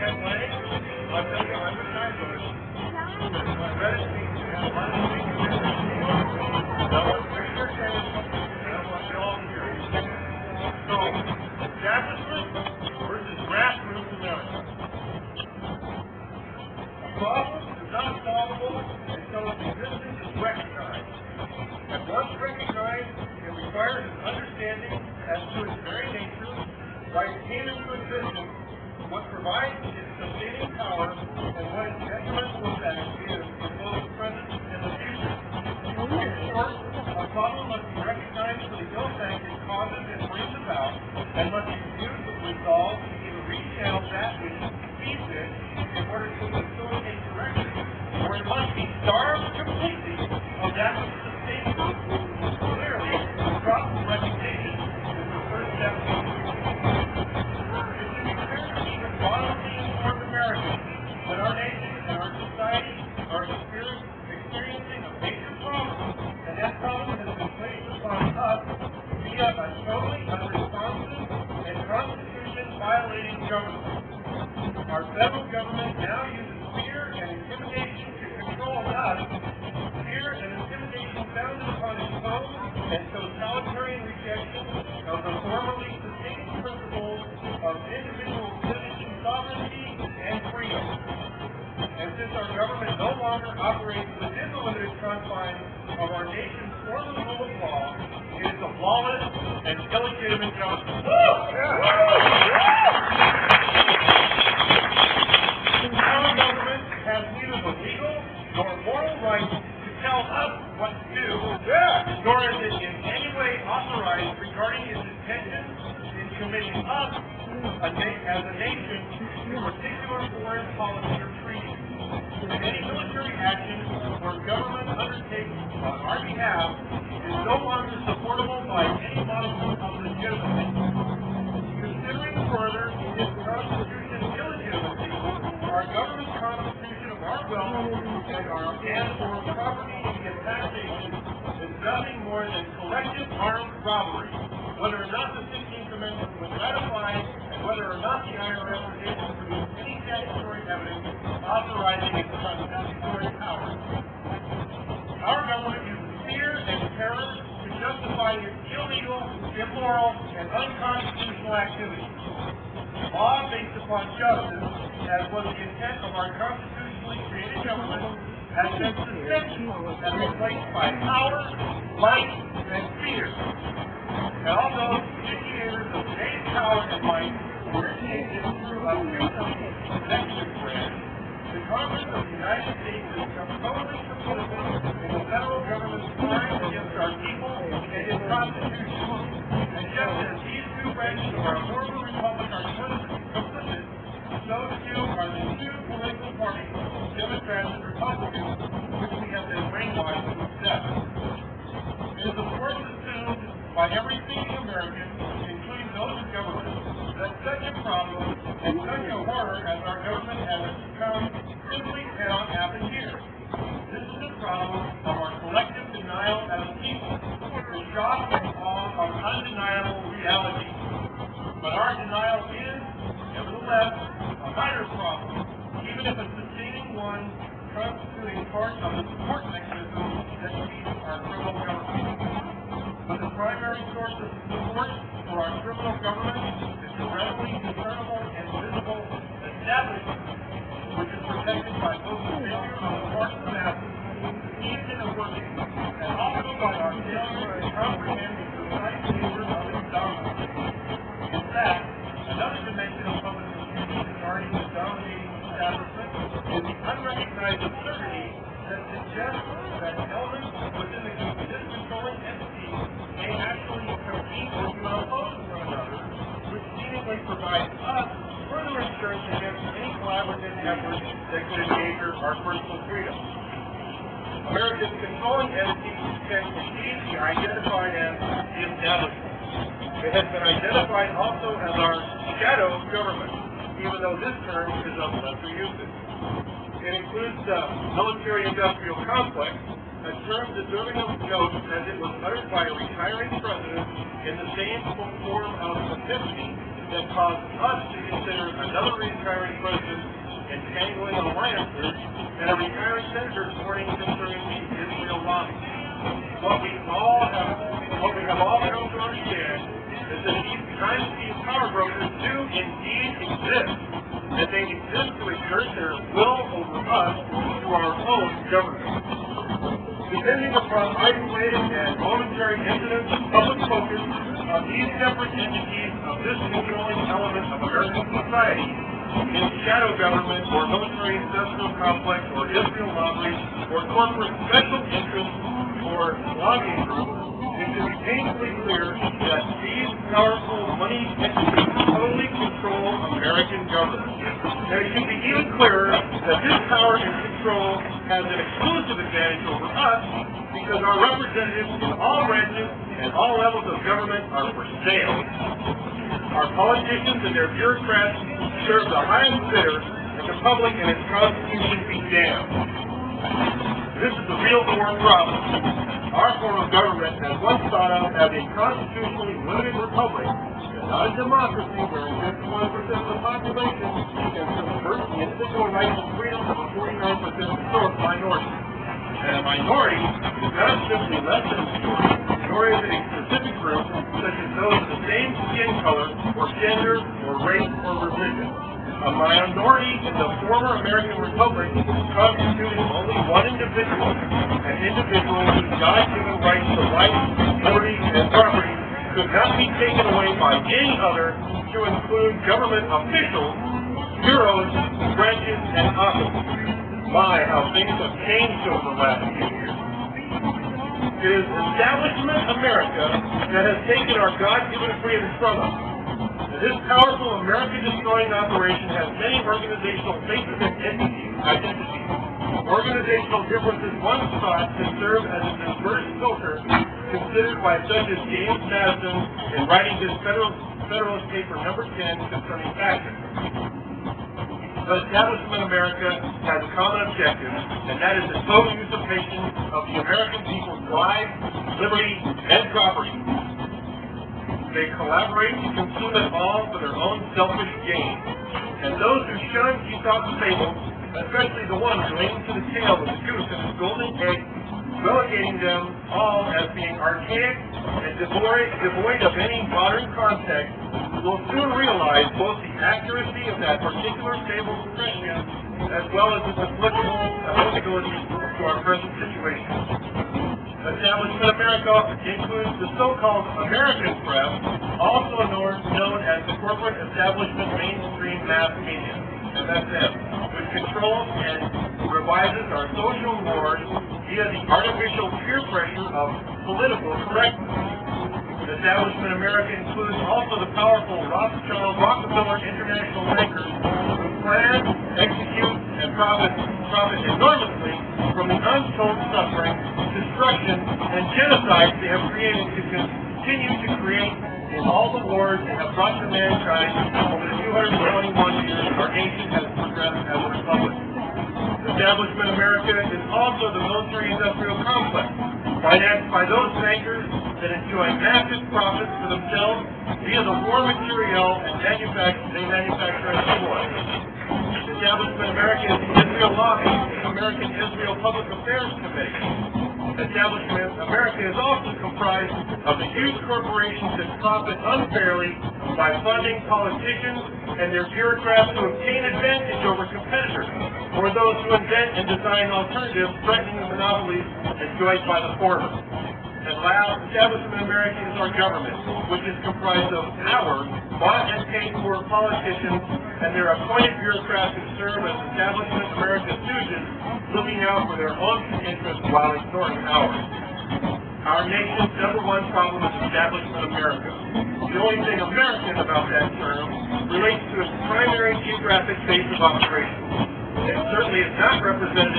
Ken Lang. I'll tell you, I'm excited about it. I read it speak to him. One of the things that I feel, that was very attention, and I want you all to hear it. So, establishment versus grassroots America. A problem is not solvable until its existence is recognized. And once recognized, it requires an understanding as to its very nature, why it came into existence, what provides its sustaining power, and what its detrimental effect is in both the present and the future. In short, a problem must be recognized for the ill effect it causes and brings about, and must be viewed with resolve to either retail that which feeds it in order to facilitate correction, or it must be starved completely of that which sustains it. Clearly, problem recognition is the first step to it. It should be clear to even moderately informed Americans that our nation and our society are experiencing a major problem, and that problem has been placed upon us via a totally unresponsive and Constitution-violating government. Our federal government now uses fear and intimidation to control us. Fear and intimidation founded upon its own and totalitarian rejection of the formerly sustaining principles of individual citizen sovereignty and freedom. And since our government no longer operates within the limited confines of our nation's former rule of law, it is a lawless and illegitimate government. Our government has neither the legal nor moral right to tell us what to do, nor is it in any way authorized regarding its intentions in committing us as a nation to particular foreign policy or treaties. And any military action where government undertakes on our behalf is no longer supportable by any modicum of legitimacy. Considering further its Constitution's illegitimacy, our government's constitution of our wealth and or property and taxation is nothing more than collective armed robbery, whether or not the 16th Amendment was ratified and whether or not the IRS was able to produce any statutory evidence authorizing its constitutory powers. Our government uses fear and terror to justify its illegal, immoral, and unconstitutional activities. Law based upon justice, as was the intent of our constitutionally created government, has been suspended and replaced by power, might, and fear. And although the indicators of today's power and might originated through a executive branch, the Congress of the United States has become totally complicit in the federal government's crime against our people and its Constitution. And just as these two branches of our former republic are complicit, so too are the two political parties, Democrats and Republicans, which we have been brainwashed to accept. It is of course assumed by every thinking American, including those in government, that such a problem and such a horror as our government has become simply cannot happen here. This is a problem of our collective denial as a people, the shock and awe of undeniable reality. But our denial is, nevertheless, a minor problem, even if a sustaining one constituting part of the support mechanism that feeds our criminal government. But the primary source of support for our criminal government is the readily discernible and visible establishment, which is protected by both the failure on the part of the masses, even in the working, and also by our failure to comprehend the precise nature of its dominance. In fact, another dimension of public confusion regarding the dominating establishment is the unrecognized absurdity that suggests that elements within this controlling entity may actually compete or even oppose one another, which seemingly provides us further insurance against any collaborative efforts that could endanger our personal freedom. America's controlling entity can indeed be identified as the establishment. It has been identified also as our shadow government, even though this term is of lesser usage. It includes the military-industrial complex, a term deserving of note as it was uttered by a retiring president in the same form of epiphany that causes us to consider another retiring president entangling alliances and a retiring senator warning concerning the Israel lobby. What we have all come to understand is that these power brokers do indeed exist, that they exist to exert their will over us through our own government. Depending upon isolated and momentary incidents of public focus on these separate entities of this controlling element of American society, in shadow government or military industrial complex or Israel lobby or corporate special interest or lobbying group, it should be painfully clear that these powerful money entities totally control American government. And it should be even clearer that this power and control has an exclusive advantage over us because our representatives in all branches and all levels of government are for sale. Our politicians and their bureaucrats serve the highest bidder, and the public and its constitution be damned. This is the real core problem. Our form of government has once thought of as a constitutionally limited republic, and not a democracy where 51% of the population can subvert the individual rights and freedoms of a 49% minority. And a minority is not simply less than a majority, nor is it a specific group such as those of the same skin color or gender or race or religion. A minority in the former American Republic constituted only one individual, an individual whose God-given rights to life, liberty, and property could not be taken away by any other, to include government officials, bureaus, branches, and offices. My, how things have changed over the last few years. It is establishment America that has taken our God-given freedoms from us. This powerful America-destroying operation has many organizational faces and identities. Organizational differences once thought to serve as a diverse filter considered by such as James Madison in writing his Federalist Paper No. 10 concerning fashion. But establishment America has a common objective, and that is the total usurpation of the American people's lives, liberty, and property. They collaborate to consume it all for their own selfish gain. And those who shun Aesop's fables, especially the ones relating to the tale of the goose and its golden egg, relegating them all as being archaic and devoid of any modern context, will soon realize both the accuracy of that particular fable's prescience as well as its applicability to our present situation. Establishment America includes the so-called American press, also known as the corporate establishment mainstream mass media, MSM, which controls and revises our social wars via the artificial peer pressure of political correctness. Establishment America includes also the powerful Rothschild Rockefeller international bankers who plan, execute, and profit enormously from the untold suffering, destruction, and genocide they have created to continue to create in all the wars they have brought to mankind over the 221 years our nation has progressed as a republic. Establishment America is also the military-industrial complex, financed by those bankers that enjoy massive profits for themselves via the war material and they manufacture as toys. Establishment America is the Israel lobby, the American Israel Public Affairs Committee. Establishment America is also comprised of the huge corporations that profit unfairly by funding politicians and their bureaucrats to obtain advantage over competitors, or those who invent and design alternatives threatening the monopolies enjoyed by the former. And last, Establishment America is our government, which is comprised of our bought and paid for politicians and their appointed bureaucrats who serve as Establishment America stooges, looking out for their own interests while ignoring ours. Our nation's #1 problem is Establishment America. The only thing American about that term relates to its primary geographic base of operations. It certainly is not representative